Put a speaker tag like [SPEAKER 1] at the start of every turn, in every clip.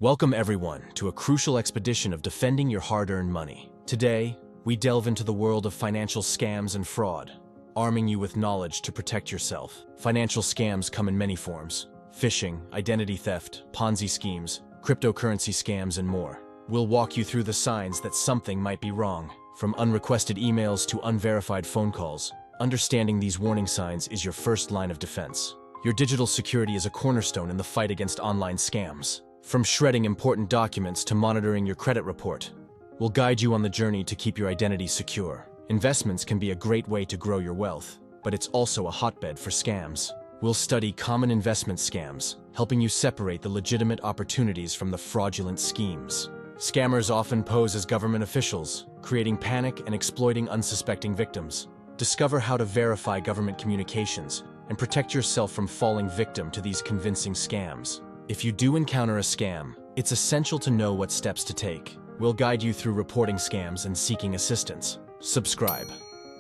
[SPEAKER 1] Welcome everyone to a crucial expedition of defending your hard-earned money. Today, we delve into the world of financial scams and fraud, arming you with knowledge to protect yourself. Financial scams come in many forms: phishing, identity theft, Ponzi schemes, cryptocurrency scams, and more. We'll walk you through the signs that something might be wrong. From unrequested emails to unverified phone calls, understanding these warning signs is your first line of defense. Your digital security is a cornerstone in the fight against online scams. From shredding important documents to monitoring your credit report, we'll guide you on the journey to keep your identity secure. Investments can be a great way to grow your wealth, but it's also a hotbed for scams. We'll study common investment scams, helping you separate the legitimate opportunities from the fraudulent schemes. Scammers often pose as government officials, creating panic and exploiting unsuspecting victims. Discover how to verify government communications and protect yourself from falling victim to these convincing scams. If you do encounter a scam, it's essential to know what steps to take. We'll guide you through reporting scams and seeking assistance. Subscribe,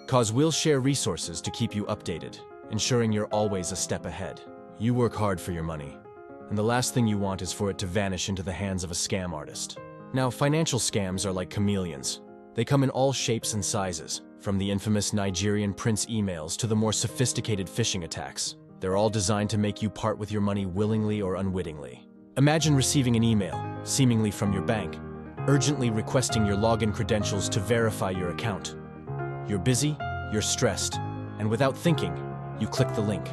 [SPEAKER 1] cause we'll share resources to keep you updated, ensuring you're always a step ahead. You work hard for your money, and the last thing you want is for it to vanish into the hands of a scam artist. Now, financial scams are like chameleons. They come in all shapes and sizes, from the infamous Nigerian prince emails to the more sophisticated phishing attacks. They're all designed to make you part with your money willingly or unwittingly. Imagine receiving an email, seemingly from your bank, urgently requesting your login credentials to verify your account. You're busy, you're stressed, and without thinking, you click the link.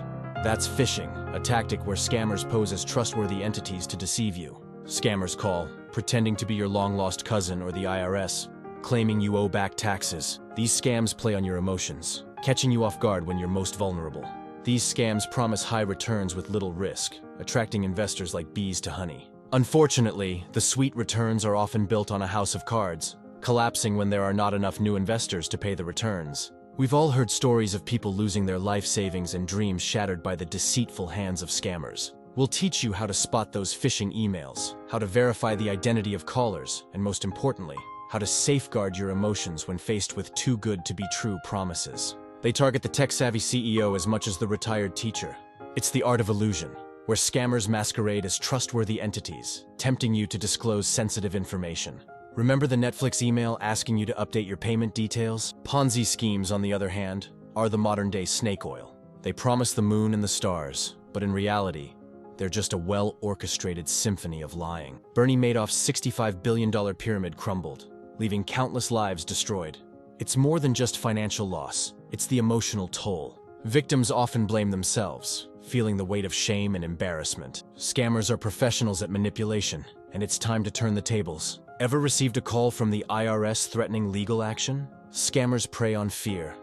[SPEAKER 1] That's phishing, a tactic where scammers pose as trustworthy entities to deceive you. Scammers call, pretending to be your long-lost cousin or the IRS, claiming you owe back taxes. These scams play on your emotions, catching you off guard when you're most vulnerable. These scams promise high returns with little risk, attracting investors like bees to honey. Unfortunately, the sweet returns are often built on a house of cards, collapsing when there are not enough new investors to pay the returns. We've all heard stories of people losing their life savings and dreams shattered by the deceitful hands of scammers. We'll teach you how to spot those phishing emails, how to verify the identity of callers, and most importantly, how to safeguard your emotions when faced with too good to be true promises. They target the tech-savvy CEO as much as the retired teacher. It's the art of illusion, where scammers masquerade as trustworthy entities, tempting you to disclose sensitive information. Remember the Netflix email asking you to update your payment details? Ponzi schemes, on the other hand, are the modern-day snake oil. They promise the moon and the stars, but in reality, they're just a well-orchestrated symphony of lying. Bernie Madoff's $65 billion pyramid crumbled, leaving countless lives destroyed. It's more than just financial loss, it's the emotional toll. Victims often blame themselves, feeling the weight of shame and embarrassment. Scammers are professionals at manipulation, and it's time to turn the tables. Ever received a call from the IRS threatening legal action? Scammers prey on fear,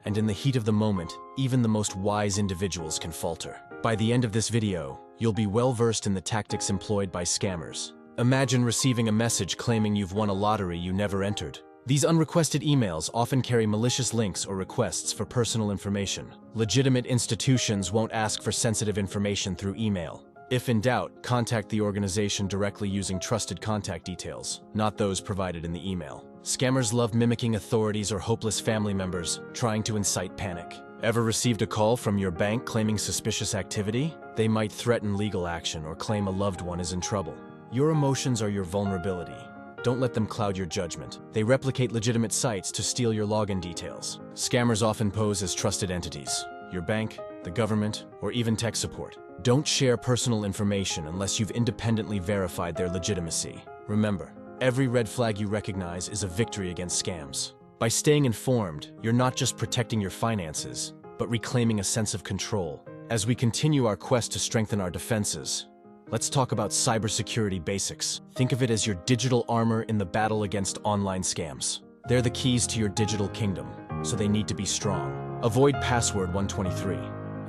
[SPEAKER 1] and in the heat of the moment, even the most wise individuals can falter. By the end of this video, you'll be well versed in the tactics employed by scammers. Imagine receiving a message claiming you've won a lottery you never entered. These unrequested emails often carry malicious links or requests for personal information. Legitimate institutions won't ask for sensitive information through email. If in doubt, contact the organization directly using trusted contact details, not those provided in the email. Scammers love mimicking authorities or hopeless family members, trying to incite panic. Ever received a call from your bank claiming suspicious activity? They might threaten legal action or claim a loved one is in trouble. Your emotions are your vulnerability. Don't let them cloud your judgment. They replicate legitimate sites to steal your login details. Scammers often pose as trusted entities: your bank, the government, or even tech support. Don't share personal information unless you've independently verified their legitimacy. Remember, every red flag you recognize is a victory against scams. By staying informed, you're not just protecting your finances, but reclaiming a sense of control. As we continue our quest to strengthen our defenses, let's talk about cybersecurity basics. Think of it as your digital armor in the battle against online scams. They're the keys to your digital kingdom, so they need to be strong. Avoid password 123.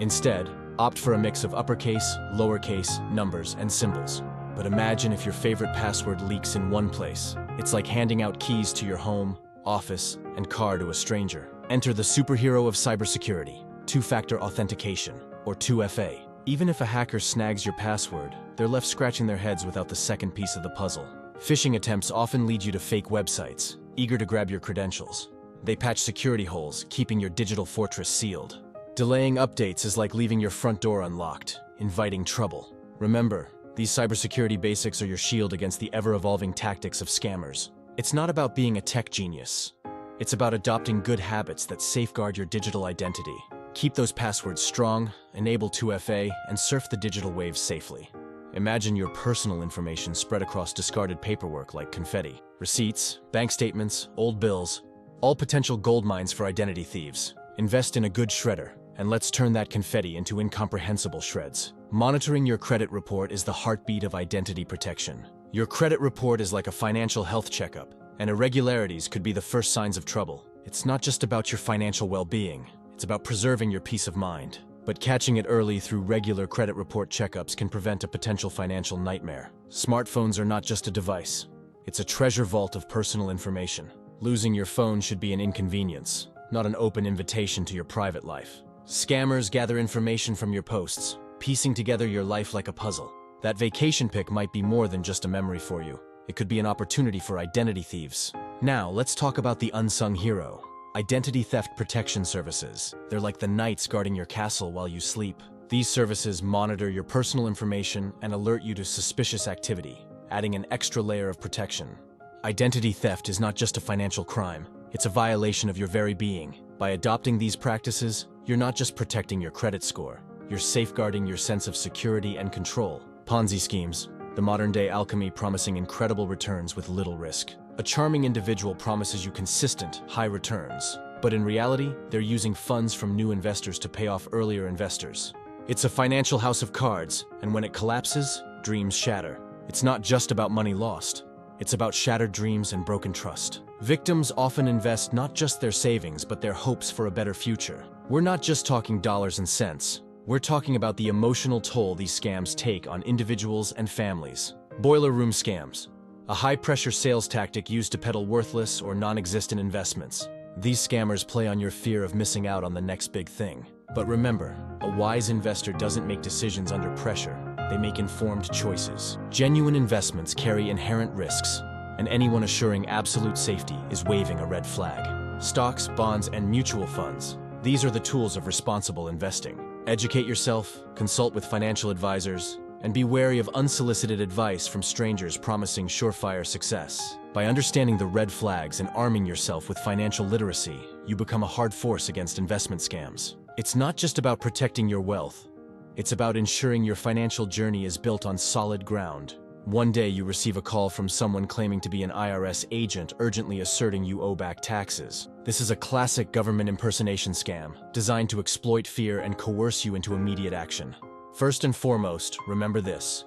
[SPEAKER 1] Instead, opt for a mix of uppercase, lowercase, numbers, and symbols. But imagine if your favorite password leaks in one place. It's like handing out keys to your home, office, and car to a stranger. Enter the superhero of cybersecurity, two-factor authentication, or 2FA. Even if a hacker snags your password, they're left scratching their heads without the second piece of the puzzle. Phishing attempts often lead you to fake websites, eager to grab your credentials. They patch security holes, keeping your digital fortress sealed. Delaying updates is like leaving your front door unlocked, inviting trouble. Remember, These cybersecurity basics are your shield against the ever-evolving tactics of scammers. It's not about being a tech genius. It's about adopting good habits that safeguard your digital identity. Keep those passwords strong, enable 2FA, and surf the digital waves safely. Imagine your personal information spread across discarded paperwork like confetti. Receipts, bank statements, old bills, all potential gold mines for identity thieves. Invest in a good shredder, and let's turn that confetti into incomprehensible shreds. Monitoring your credit report is the heartbeat of identity protection. Your credit report is like a financial health checkup, and irregularities could be the first signs of trouble. It's not just about your financial well-being, it's about preserving your peace of mind. But catching it early through regular credit report checkups can prevent a potential financial nightmare. Smartphones are not just a device. It's a treasure vault of personal information. Losing your phone should be an inconvenience, not an open invitation to your private life. Scammers gather information from your posts, piecing together your life like a puzzle. That vacation pic might be more than just a memory for you. It could be an opportunity for identity thieves. Now, let's talk about the unsung hero. Identity theft protection services. They're like the knights guarding your castle while you sleep. These services monitor your personal information and alert you to suspicious activity, adding an extra layer of protection. Identity theft is not just a financial crime, it's a violation of your very being. By adopting these practices, you're not just protecting your credit score, you're safeguarding your sense of security and control. Ponzi schemes, the modern-day alchemy promising incredible returns with little risk. A charming individual promises you consistent, high returns, but in reality, they're using funds from new investors to pay off earlier investors. It's a financial house of cards, and when it collapses, dreams shatter. It's not just about money lost. It's about shattered dreams and broken trust. Victims often invest not just their savings, but their hopes for a better future. We're not just talking dollars and cents. We're talking about the emotional toll these scams take on individuals and families. Boiler room scams. A high-pressure sales tactic used to peddle worthless or non-existent investments. These scammers play on your fear of missing out on the next big thing. But remember, a wise investor doesn't make decisions under pressure. They make informed choices. Genuine investments carry inherent risks, and anyone assuring absolute safety is waving a red flag. Stocks, bonds, and mutual funds. These are the tools of responsible investing. Educate yourself, consult with financial advisors, and be wary of unsolicited advice from strangers promising surefire success. By understanding the red flags and arming yourself with financial literacy, you become a hard force against investment scams. It's not just about protecting your wealth. It's about ensuring your financial journey is built on solid ground. One day you receive a call from someone claiming to be an IRS agent urgently asserting you owe back taxes. This is a classic government impersonation scam, designed to exploit fear and coerce you into immediate action. First and foremost, remember this.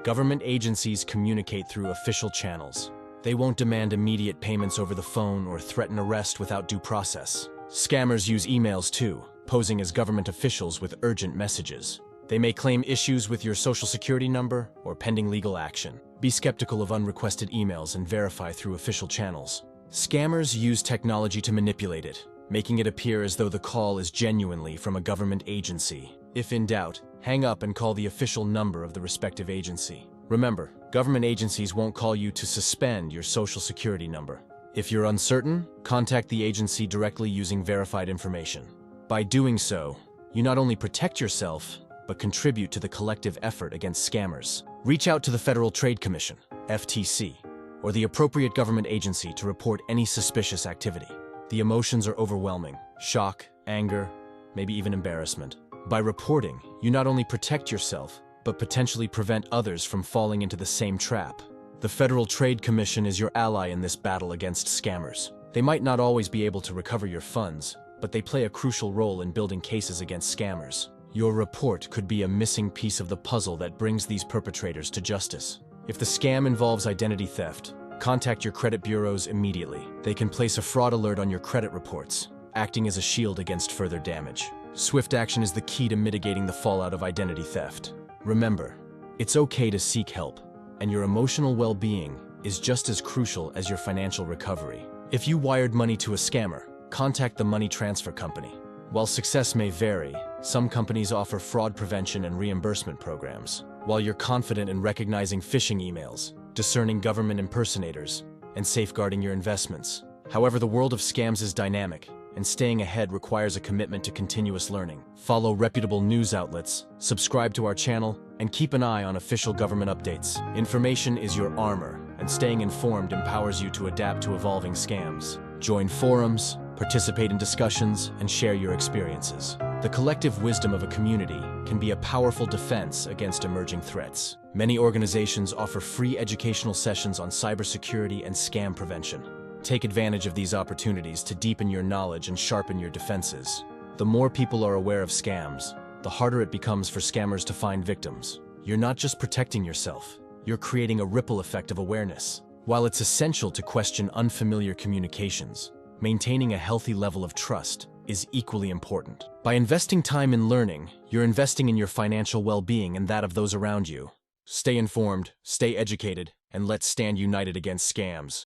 [SPEAKER 1] Government agencies communicate through official channels. They won't demand immediate payments over the phone or threaten arrest without due process. Scammers use emails too, posing as government officials with urgent messages. They may claim issues with your social security number or pending legal action. Be skeptical of unrequested emails and verify through official channels. Scammers use technology to manipulate it, making it appear as though the call is genuinely from a government agency. If in doubt, hang up and call the official number of the respective agency. Remember, government agencies won't call you to suspend your social security number. If you're uncertain, contact the agency directly using verified information. By doing so, you not only protect yourself, but contribute to the collective effort against scammers. Reach out to the Federal Trade Commission, FTC, or the appropriate government agency to report any suspicious activity. The emotions are overwhelming: shock, anger, maybe even embarrassment. By reporting, you not only protect yourself, but potentially prevent others from falling into the same trap. The Federal Trade Commission is your ally in this battle against scammers. They might not always be able to recover your funds, but they play a crucial role in building cases against scammers. Your report could be a missing piece of the puzzle that brings these perpetrators to justice. If the scam involves identity theft, contact your credit bureaus immediately. They can place a fraud alert on your credit reports, acting as a shield against further damage. Swift action is the key to mitigating the fallout of identity theft. Remember, it's okay to seek help, and your emotional well-being is just as crucial as your financial recovery. If you wired money to a scammer, contact the money transfer company. While success may vary, some companies offer fraud prevention and reimbursement programs. While you're confident in recognizing phishing emails, discerning government impersonators, and safeguarding your investments. However, the world of scams is dynamic, and staying ahead requires a commitment to continuous learning. Follow reputable news outlets, subscribe to our channel, And keep an eye on official government updates. Information is your armor, and staying informed empowers you to adapt to evolving scams. Join forums, participate in discussions, and share your experiences. The collective wisdom of a community can be a powerful defense against emerging threats. Many organizations offer free educational sessions on cybersecurity and scam prevention. Take advantage of these opportunities to deepen your knowledge and sharpen your defenses. The more people are aware of scams, the harder it becomes for scammers to find victims. You're not just protecting yourself, you're creating a ripple effect of awareness. While it's essential to question unfamiliar communications, maintaining a healthy level of trust is equally important. By investing time in learning, you're investing in your financial well-being and that of those around you. Stay informed, stay educated, and let's stand united against scams.